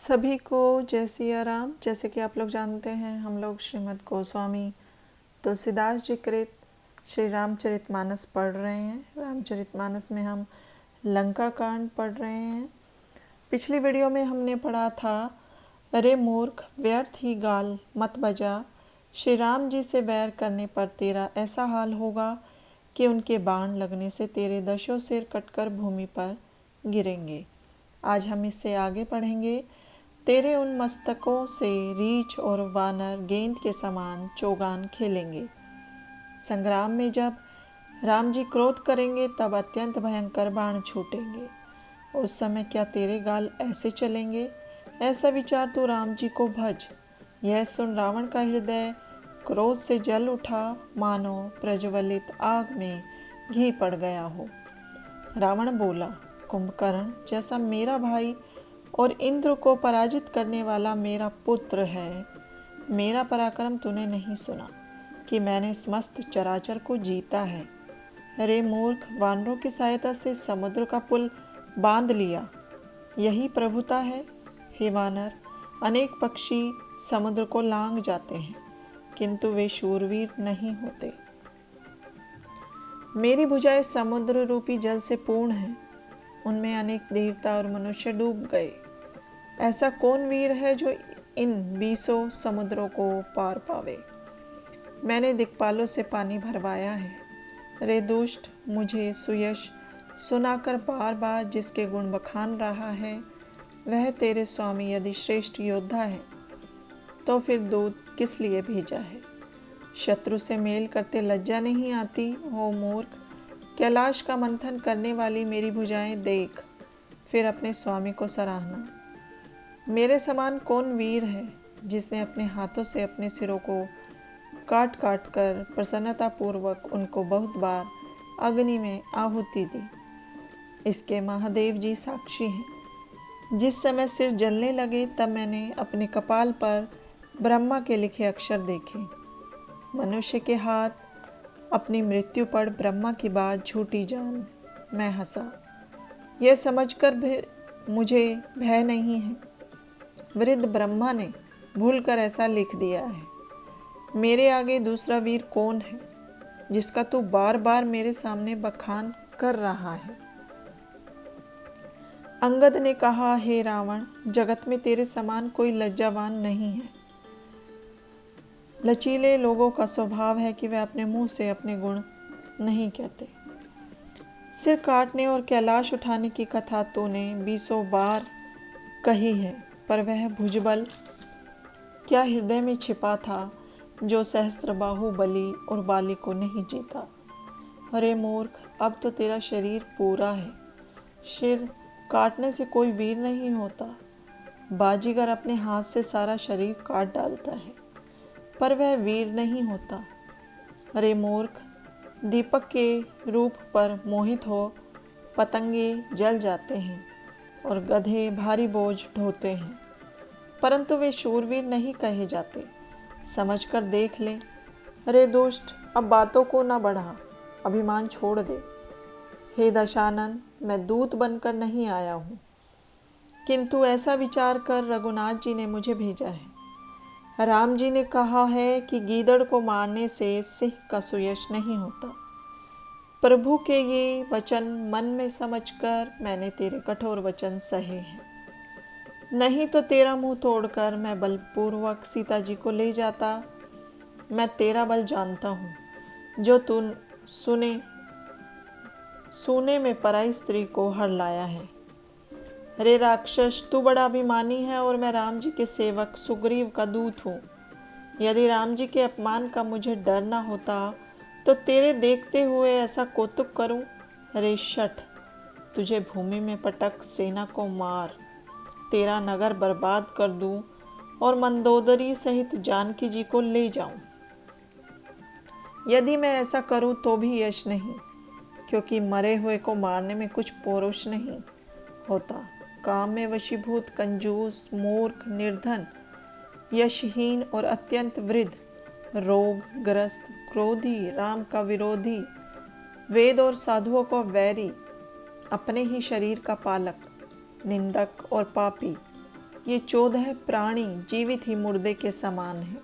सभी को जय सिया राम। जैसे कि आप लोग जानते हैं, हम लोग श्रीमद् गोस्वामी तुलसीदास जी कृत श्री रामचरितमानस पढ़ रहे हैं। रामचरितमानस में हम लंका कांड पढ़ रहे हैं। पिछली वीडियो में हमने पढ़ा था, अरे मूर्ख, व्यर्थ ही गाल मत बजा, श्री राम जी से बैर करने पर तेरा ऐसा हाल होगा कि उनके बाण लगने से तेरे 10 सिर कटकर भूमि पर गिरेंगे। आज हम इससे आगे पढ़ेंगे। तेरे उन मस्तकों से रीछ और वानर गेंद के समान चौगान खेलेंगे। संग्राम में जब राम जी क्रोध करेंगे तब अत्यंत भयंकर बाण छूटेंगे। उस समय क्या तेरे गाल ऐसे चलेंगे? ऐसा विचार तो राम जी को भज। यह सुन रावण का हृदय क्रोध से जल उठा, मानो प्रज्वलित आग में घी पड़ गया हो। रावण बोला, कुंभकर्ण जैसा मेरा भाई और इंद्र को पराजित करने वाला मेरा पुत्र है, मेरा पराक्रम तूने नहीं सुना कि मैंने समस्त चराचर को जीता है। अरे मूर्ख, वानरों की सहायता से समुद्र का पुल बांध लिया, यही प्रभुता है। हे वानर, अनेक पक्षी समुद्र को लांघ जाते हैं, किंतु वे शूरवीर नहीं होते। मेरी भुजाएं समुद्र रूपी जल से पूर्ण हैं, उनमें अनेक देवता और मनुष्य डूब गए। ऐसा कौन वीर है जो इन 20 समुद्रों को पार पावे? मैंने दिक्पालों से पानी भरवाया है। रे दुष्ट, मुझे सुयश सुनाकर बार बार जिसके गुण बखान रहा है, वह तेरे स्वामी यदि श्रेष्ठ योद्धा है तो फिर दूत किस लिए भेजा है? शत्रु से मेल करते लज्जा नहीं आती? हो मूर्ख, कैलाश का मंथन करने वाली मेरी भुजाएं देख, फिर अपने स्वामी को सराहना। मेरे समान कौन वीर है जिसने अपने हाथों से अपने सिरों को काट काट कर प्रसन्नतापूर्वक उनको बहुत बार अग्नि में आहुति दी? इसके महादेव जी साक्षी हैं। जिस समय सिर जलने लगे तब मैंने अपने कपाल पर ब्रह्मा के लिखे अक्षर देखे। मनुष्य के हाथ अपनी मृत्यु पर ब्रह्मा की बात झूठी जान मैं हंसा। यह समझकर भी मुझे भय नहीं है। वृद्ध ब्रह्मा ने भूलकर ऐसा लिख दिया है। मेरे आगे दूसरा वीर कौन है जिसका तू बार बार मेरे सामने बखान कर रहा है? अंगद ने कहा, हे रावण, जगत में तेरे समान कोई लज्जावान नहीं है। लचीले लोगों का स्वभाव है कि वे अपने मुंह से अपने गुण नहीं कहते। सिर काटने और कैलाश उठाने की कथा तूने 20 बार कही है, पर वह भुजबल क्या हृदय में छिपा था जो सहस्त्रबाहु बलि और बाली को नहीं जीता? अरे मूर्ख, अब तो तेरा शरीर पूरा है। सिर काटने से कोई वीर नहीं होता। बाजीगर अपने हाथ से सारा शरीर काट डालता है, पर वह वीर नहीं होता। अरे मूर्ख, दीपक के रूप पर मोहित हो पतंगे जल जाते हैं और गधे भारी बोझ ढोते हैं, परंतु वे शूरवीर नहीं कहे जाते। समझ कर देख ले। अरे दुष्ट, अब बातों को न बढ़ा, अभिमान छोड़ दे। हे दशानन, मैं दूत बनकर नहीं आया हूँ, किंतु ऐसा विचार कर रघुनाथ जी ने मुझे भेजा है। राम जी ने कहा है कि गीदड़ को मारने से सिंह का सुयश नहीं होता। प्रभु के ये वचन मन में समझकर मैंने तेरे कठोर वचन सहे हैं, नहीं तो तेरा मुंह तोड़कर मैं बलपूर्वक सीता जी को ले जाता। मैं तेरा बल जानता हूँ, जो तू सूने में पराई स्त्री को हर लाया है। अरे राक्षस, तू बड़ा अभिमानी है और मैं राम जी के सेवक सुग्रीव का दूत हूँ। यदि राम जी के अपमान का मुझे डर न होता तो तेरे देखते हुए ऐसा कौतुक करूं? अरे शठ, तुझे भूमि में पटक सेना को मार, तेरा नगर बर्बाद कर दूं और मंदोदरी सहित जानकी जी को ले जाऊं। यदि मैं ऐसा करूं तो भी यश नहीं, क्योंकि मरे हुए को मारने में कुछ पौरुष नहीं होता। काम में वशीभूत, कंजूस, मूर्ख, निर्धन, यशहीन और अत्यंत वृद्ध, रोग ग्रस्त, क्रोधी, राम का विरोधी, वेद और साधुओं का वैरी, अपने ही शरीर का पालक, निंदक और पापी, ये 14 प्राणी जीवित ही मुर्दे के समान है।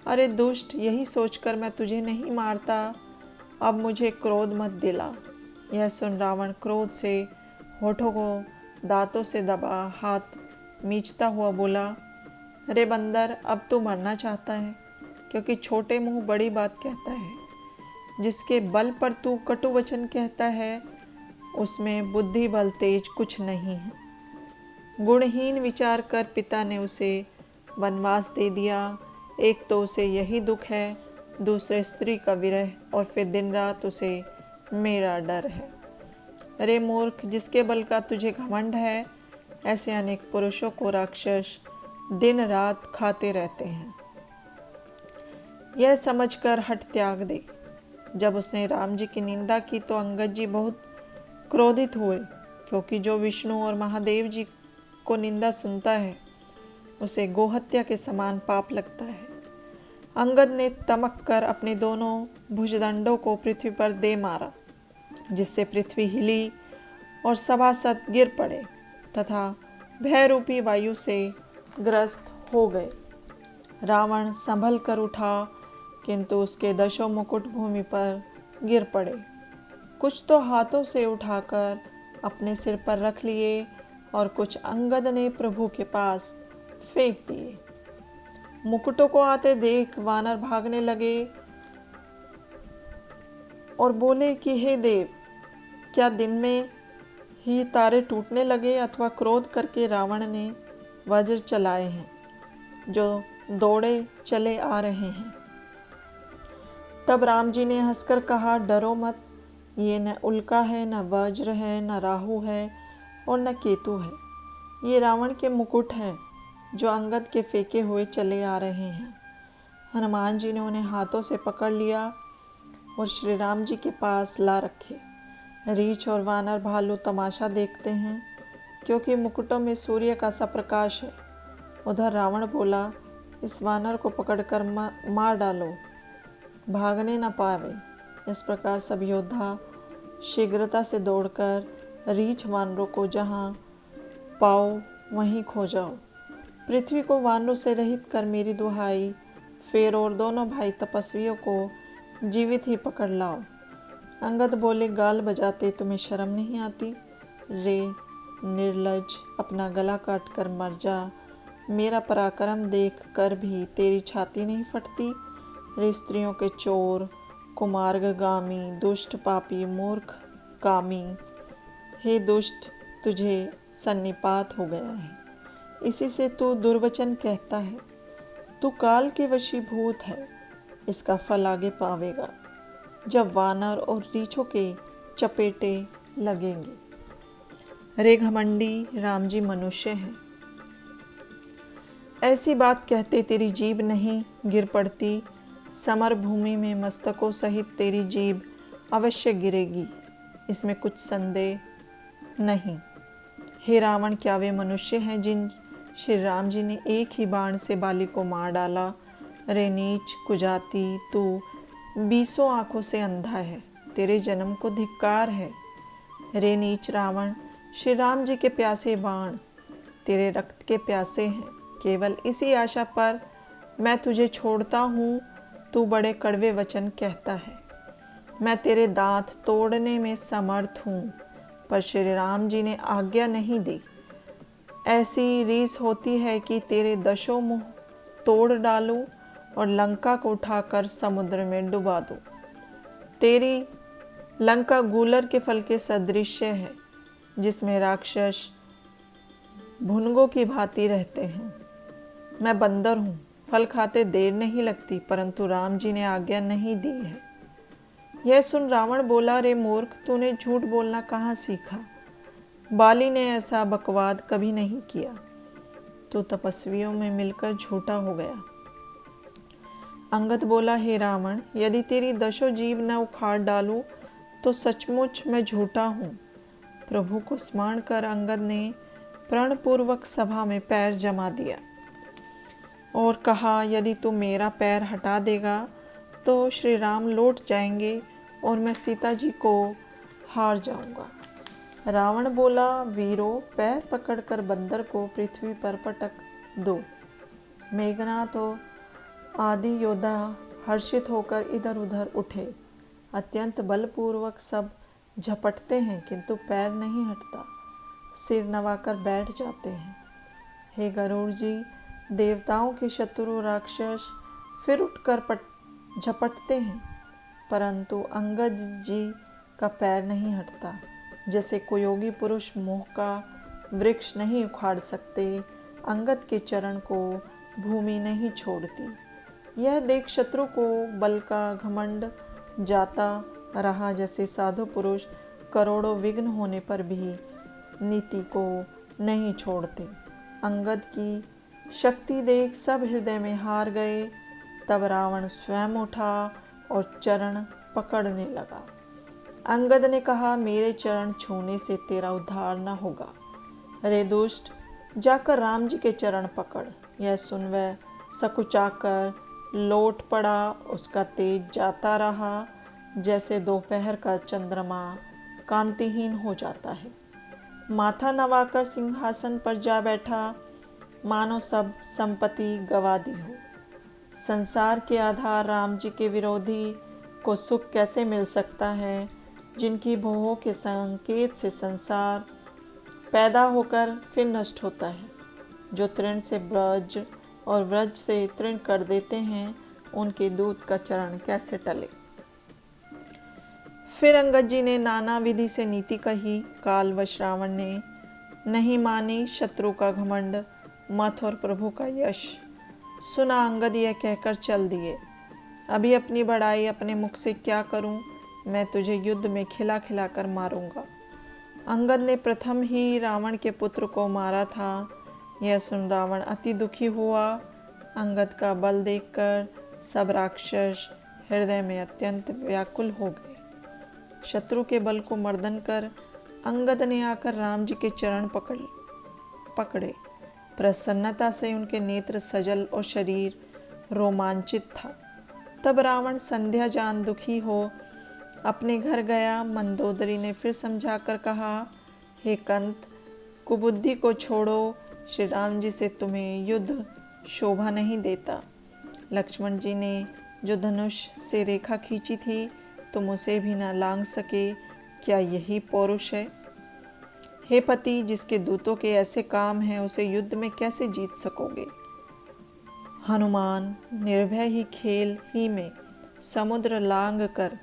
अरे दुष्ट, यही सोचकर मैं तुझे नहीं मारता, अब मुझे क्रोध मत दिला। यह सुन रावण क्रोध से होठों को दांतों से दबा हाथ मींचता हुआ बोला, अरे बंदर, अब तू मरना चाहता है, क्योंकि छोटे मुंह बड़ी बात कहता है। जिसके बल पर तू कटु वचन कहता है, उसमें बुद्धि बल तेज कुछ नहीं है। गुणहीन विचार कर पिता ने उसे वनवास दे दिया। एक तो उसे यही दुख है, दूसरे स्त्री का विरह, और फिर दिन रात उसे मेरा डर है। अरे मूर्ख, जिसके बल का तुझे घमंड है, ऐसे अनेक पुरुषों को राक्षस दिन रात खाते रहते हैं। यह समझकर हठ त्याग दे। जब उसने राम जी की निंदा की तो अंगद जी बहुत क्रोधित हुए, क्योंकि जो विष्णु और महादेव जी को निंदा सुनता है उसे गोहत्या के समान पाप लगता है। अंगद ने तमक कर अपने दोनों भुजदंडों को पृथ्वी पर दे मारा, जिससे पृथ्वी हिली और सभासद गिर पड़े तथा भयरूपी वायु से ग्रस्त हो गए। रावण संभल कर उठा, किंतु उसके 10 मुकुट भूमि पर गिर पड़े। कुछ तो हाथों से उठाकर अपने सिर पर रख लिए और कुछ अंगद ने प्रभु के पास फेंक दिए। मुकुटों को आते देख वानर भागने लगे और बोले कि हे देव, क्या दिन में ही तारे टूटने लगे अथवा क्रोध करके रावण ने वज्र चलाए हैं जो दौड़े चले आ रहे हैं। तब राम जी ने हंसकर कहा, डरो मत, ये न उल्का है, न वज्र है, न राहु है और न केतु है। ये रावण के मुकुट हैं जो अंगद के फेंके हुए चले आ रहे हैं। हनुमान जी ने उन्हें हाथों से पकड़ लिया और श्री राम जी के पास ला रखे। रीछ और वानर भालू तमाशा देखते हैं, क्योंकि मुकुटों में सूर्य का सा प्रकाश है। उधर रावण बोला, इस वानर को पकड़कर मार डालो, भागने न पावे। इस प्रकार सब योद्धा शीघ्रता से दौड़कर रीछ वानरों को जहाँ पाओ वहीं खो जाओ। पृथ्वी को वानरों से रहित कर मेरी दुहाई, फेर और दोनों भाई तपस्वियों को जीवित ही पकड़ लाओ। अंगद बोले, गाल बजाते तुम्हें शर्म नहीं आती? रे निर्लज, अपना गला काट कर मर जा। मेरा पराक्रम देख कर भी तेरी छाती नहीं फटती? रे स्त्रियों के चोर, कुमार्गगामी, दुष्ट, पापी, मूर्ख, कामी, हे दुष्ट, तुझे सन्निपात हो गया है। इसी से तू दुर्वचन कहता है। तू काल के वशीभूत है, इसका फल आगे पावेगा, जब वानर और रीछों के चपेटे लगेंगे। रे घमंडी, राम जी मनुष्य हैं। ऐसी बात कहते तेरी जीभ नहीं गिर पड़ती? समर भूमि में मस्तकों सहित तेरी जीभ अवश्य गिरेगी, इसमें कुछ संदेह नहीं। हे रावण, क्या वे मनुष्य हैं जिन श्री राम जी ने एक ही बाण से बाली को मार डाला? रे नीच कुजाती, तू 20 आँखों से अंधा है, तेरे जन्म को धिक्कार है। रे नीच रावण, श्री राम जी के प्यासे बाण तेरे रक्त के प्यासे हैं। केवल इसी आशा पर मैं तुझे छोड़ता हूँ, तू बड़े कड़वे वचन कहता है। मैं तेरे दांत तोड़ने में समर्थ हूँ, पर श्री राम जी ने आज्ञा नहीं दी। ऐसी रीस होती है कि तेरे 10 मुंह तोड़ डालूं और लंका को उठाकर समुद्र में डुबा दूं। तेरी लंका गूलर के फल के सदृश है, जिसमें राक्षस भुनगों की भांति रहते हैं। मैं बंदर हूँ, फल खाते देर नहीं लगती, परंतु राम जी ने आज्ञा नहीं दी है। यह सुन रावण बोला, रे मूर्ख, तूने झूठ बोलना कहाँ सीखा? बाली ने ऐसा बकवाद कभी नहीं किया। तू तपस्वियों में मिलकर झूठा हो गया। अंगद बोला, हे रावण, यदि तेरी 10 जीभ न उखाड़ डालूं तो सचमुच मैं झूठा हूँ। प्रभु को स्मरण कर अंगद ने प्रणपूर्वक सभा में पैर जमा दिया और कहा, यदि तू मेरा पैर हटा देगा तो श्री राम लौट जाएंगे और मैं सीता जी को हार जाऊंगा। रावण बोला, वीरों, पैर पकड़कर बंदर को पृथ्वी पर पटक दो। मेघनाथ और आदि योद्धा हर्षित होकर इधर उधर उठे। अत्यंत बलपूर्वक सब झपटते हैं किंतु पैर नहीं हटता, सिर नवाकर बैठ जाते हैं। हे गरुड़ जी, देवताओं के शत्रु राक्षस फिर उठकर झपटते हैं, परंतु अंगद जी का पैर नहीं हटता। जैसे कोई योगी पुरुष मोह का वृक्ष नहीं उखाड़ सकते, अंगद के चरण को भूमि नहीं छोड़ती। यह देख शत्रु को बल का घमंड जाता रहा। जैसे साधु पुरुष करोड़ों विघ्न होने पर भी नीति को नहीं छोड़ते। अंगद की शक्ति देख सब हृदय में हार गए। तब रावण स्वयं उठा और चरण पकड़ने लगा। अंगद ने कहा, मेरे चरण छूने से तेरा उद्धार न होगा। रे दुष्ट, जाकर राम जी के चरण पकड़। यह सुन वह सकुचाकर लौट पड़ा। उसका तेज जाता रहा जैसे दोपहर का चंद्रमा कांतिहीन हो जाता है। माथा नवाकर सिंहासन पर जा बैठा, मानो सब संपत्ति गवा दी हो। संसार के आधार राम जी के विरोधी को सुख कैसे मिल सकता है, जिनकी भोहों के संकेत से संसार पैदा होकर फिर नष्ट होता है। जो तृण से ब्रज और व्रज से तृण कर देते हैं, उनके दूत का चरण कैसे टले। फिर अंगद जी ने नाना विधि से नीति कही। कालवश रावण ने नहीं मानी शत्रु का घमंड, मत और प्रभु का यश। सुना अंगद यह कहकर चल दिए। अभी अपनी बड़ाई अपने मुख से क्या करूं, मैं तुझे युद्ध में खिला खिला कर मारूंगा। अंगद ने प्रथम ही रावण के पुत्र को मारा था। यह सुन रावण अति दुखी हुआ। अंगद का बल देखकर सब राक्षस हृदय में अत्यंत व्याकुल हो गए। शत्रु के बल को मर्दन कर अंगद ने आकर राम जी के चरण पकड़े। प्रसन्नता से उनके नेत्र सजल और शरीर रोमांचित था। तब रावण संध्या जान दुखी हो अपने घर गया। मंदोदरी ने फिर समझाकर कहा, हे कंत, कुबुद्धि को छोड़ो। श्री राम जी से तुम्हें युद्ध शोभा नहीं देता। लक्ष्मण जी ने जो धनुष से रेखा खींची थी, तुम उसे भी न लांघ सके। क्या यही पौरुष है? हे पति, जिसके दूतों के ऐसे काम हैं, उसे युद्ध में कैसे जीत सकोगे? हनुमान निर्भय ही खेल ही में समुद्र लांघ कर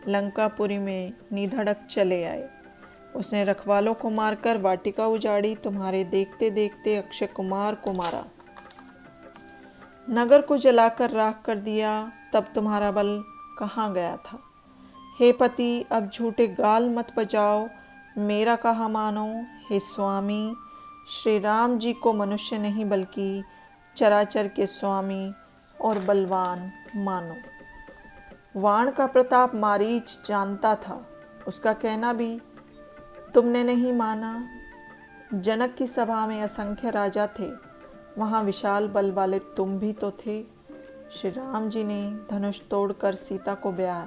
लंकापुरी में निधड़क चले आए। उसने रखवालों को मारकर वाटिका उजाड़ी, तुम्हारे देखते देखते अक्षय कुमार को मारा, नगर को जलाकर राख कर दिया। तब तुम्हारा बल कहाँ गया था? हे पति, अब झूठे गाल मत बजाओ, मेरा कहा मानो। हे स्वामी, श्री राम जी को मनुष्य नहीं बल्कि चराचर के स्वामी और बलवान मानो। वाण का प्रताप मारीच जानता था, उसका कहना भी तुमने नहीं माना। जनक की सभा में असंख्य राजा थे, वहाँ विशाल बल वाले तुम भी तो थे। श्री राम जी ने धनुष तोड़कर सीता को ब्याहा,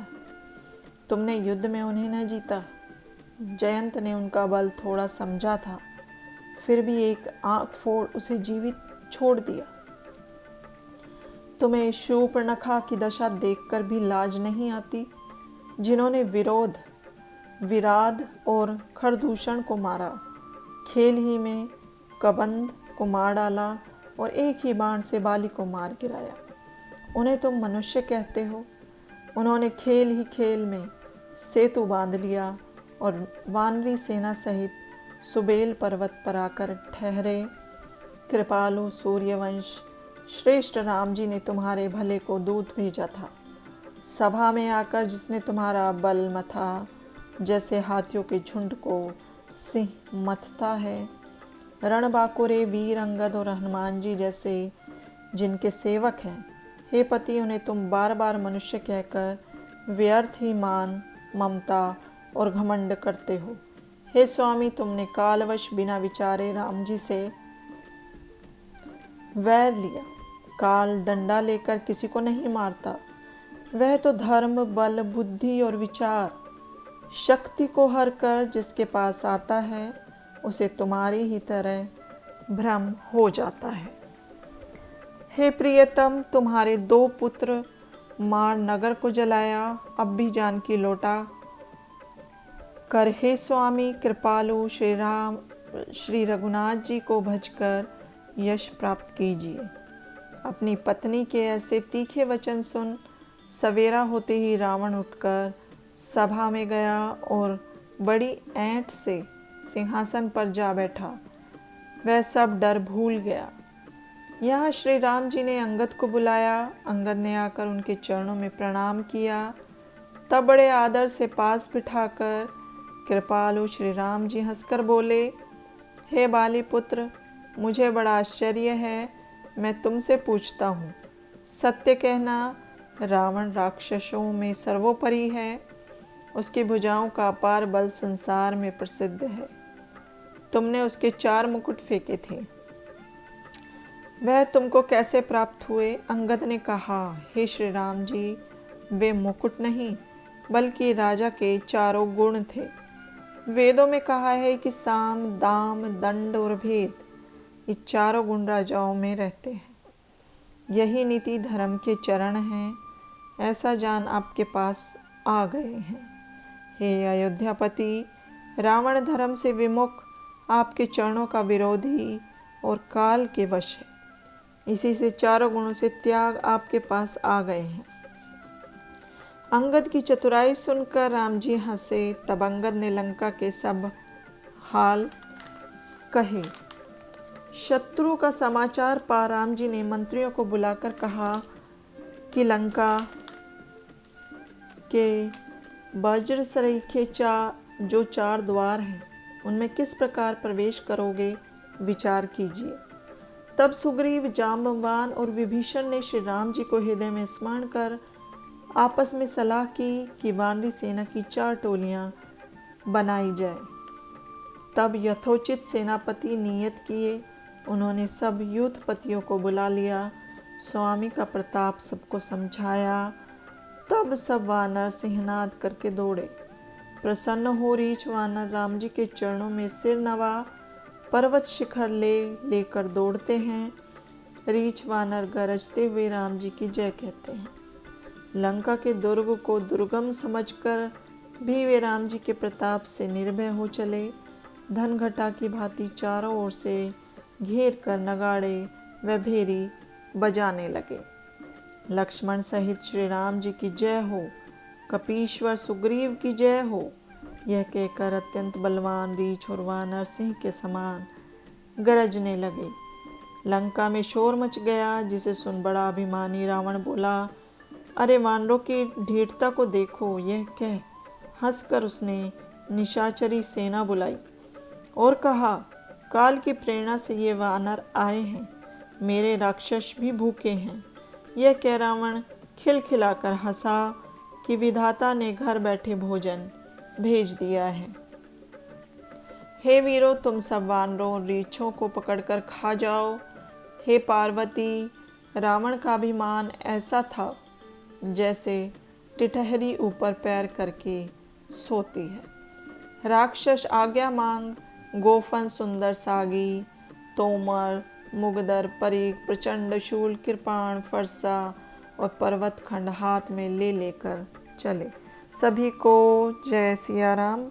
तुमने युद्ध में उन्हें न जीता। जयंत ने उनका बल थोड़ा समझा था, फिर भी एक आंख फोड़ उसे जीवित छोड़ दिया। तुम्हें शूर्पणखा की दशा देखकर भी लाज नहीं आती, जिन्होंने विराध और खरदूषण को मारा, खेल ही में कबंध को मार डाला और एक ही बाण से बाली को मार गिराया। उन्हें तुम मनुष्य कहते हो? उन्होंने खेल ही खेल में सेतु बांध लिया और वानरी सेना सहित सुबेल पर्वत पर आकर ठहरे। कृपालु सूर्यवंश श्रेष्ठ राम जी ने तुम्हारे भले को दूत भेजा था। सभा में आकर जिसने तुम्हारा बल मथा, जैसे हाथियों के झुंड को सिंह मथता है। रणबांकुरे वीर अंगद और हनुमान जी जैसे जिनके सेवक हैं, हे पति, उन्हें तुम बार बार मनुष्य कहकर व्यर्थ ही मान, ममता और घमंड करते हो। हे स्वामी, तुमने कालवश बिना विचारे राम जी से वैर लिया। काल डंडा लेकर किसी को नहीं मारता, वह तो धर्म, बल, बुद्धि और विचार, शक्ति को हर कर जिसके पास आता है उसे तुम्हारी ही तरह भ्रम हो जाता है। हे प्रियतम, तुम्हारे 2 पुत्र मार नगर को जलाया, अब भी जानकी लौटा कर हे स्वामी कृपालु श्री रघुनाथ जी को भजकर यश प्राप्त कीजिए। अपनी पत्नी के ऐसे तीखे वचन सुन सवेरा होते ही रावण उठकर सभा में गया और बड़ी ऐंठ से सिंहासन पर जा बैठा। वह सब डर भूल गया। यहाँ श्री राम जी ने अंगद को बुलाया। अंगद ने आकर उनके चरणों में प्रणाम किया। तब बड़े आदर से पास बिठाकर कृपालु श्री राम जी हंसकर बोले, हे बाली पुत्र, मुझे बड़ा आश्चर्य है। मैं तुमसे पूछता हूँ, सत्य कहना, रावण राक्षसों में सर्वोपरि है। उसकी भुजाओं का अपार बल संसार में प्रसिद्ध है। तुमने उसके 4 मुकुट फेंके थे, वह तुमको कैसे प्राप्त हुए? अंगद ने कहा, हे श्री राम जी, वे मुकुट नहीं बल्कि राजा के 4 गुण थे। वेदों में कहा है कि साम, दाम, दंड और भेद, ये 4 गुण राजाओं में रहते हैं। यही नीति धर्म के चरण हैं। ऐसा जान आपके पास आ गए हैं। हे अयोध्यापति, रावण धर्म से विमुख, आपके चरणों का विरोधी और काल के वश है। इसी से 4 गुणों से त्याग आपके पास आ गए हैं। अंगद की चतुराई सुनकर राम जी हंसे। तब अंगद ने लंका के सब हाल कहे। शत्रु का समाचार पा राम जी ने मंत्रियों को बुलाकर कहा कि लंका के वज्र सरीखे जो 4 द्वार हैं, उनमें किस प्रकार प्रवेश करोगे, विचार कीजिए। तब सुग्रीव, जाम्बवान और विभीषण ने श्री राम जी को हृदय में स्मरण कर आपस में सलाह की कि वानरी सेना की 4 टोलियां बनाई जाए। तब यथोचित सेनापति नियत किए। उन्होंने सब युद्धपतियों को बुला लिया। स्वामी का प्रताप सबको समझाया। तब सब वानर सिंहनाद करके दौड़े। प्रसन्न हो रीछ वानर राम जी के चरणों में सिर नवा पर्वत शिखर लेकर दौड़ते हैं। रीछ वानर गरजते हुए राम जी की जय कहते हैं। लंका के दुर्ग को दुर्गम समझकर भी वे राम जी के प्रताप से निर्भय हो चले। धन घटा की भांति चारों ओर से घेर कर नगाड़े व भेरी बजाने लगे। लक्ष्मण सहित श्री राम जी की जय हो, कपीश्वर सुग्रीव की जय हो, यह कहकर अत्यंत बलवान रीछ और वानर सिंह के समान गरजने लगे। लंका में शोर मच गया, जिसे सुन बड़ा अभिमानी रावण बोला, अरे वानरों की ढीठता को देखो। यह कह हंसकर उसने निशाचरी सेना बुलाई और कहा, काल की प्रेरणा से ये वानर आए हैं, मेरे राक्षस भी भूखे हैं। यह कह रावण खिलखिलाकर हंसा कि विधाता ने घर बैठे भोजन भेज दिया है। हे वीरों, तुम सब वानरों और रीछों को पकड़कर खा जाओ। हे पार्वती, रावण का अभिमान ऐसा था जैसे टिटहरी ऊपर पैर करके सोती है। राक्षस आज्ञा मांग। गोफन, सुंदर सागी, तोमर, मुगदर, परीक, प्रचंड शूल, कृपाण, फरसा और पर्वत खंड हाथ में ले लेकर चले। सभी को जय सिया राम।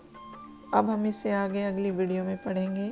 अब हम इससे आगे अगली वीडियो में पढ़ेंगे।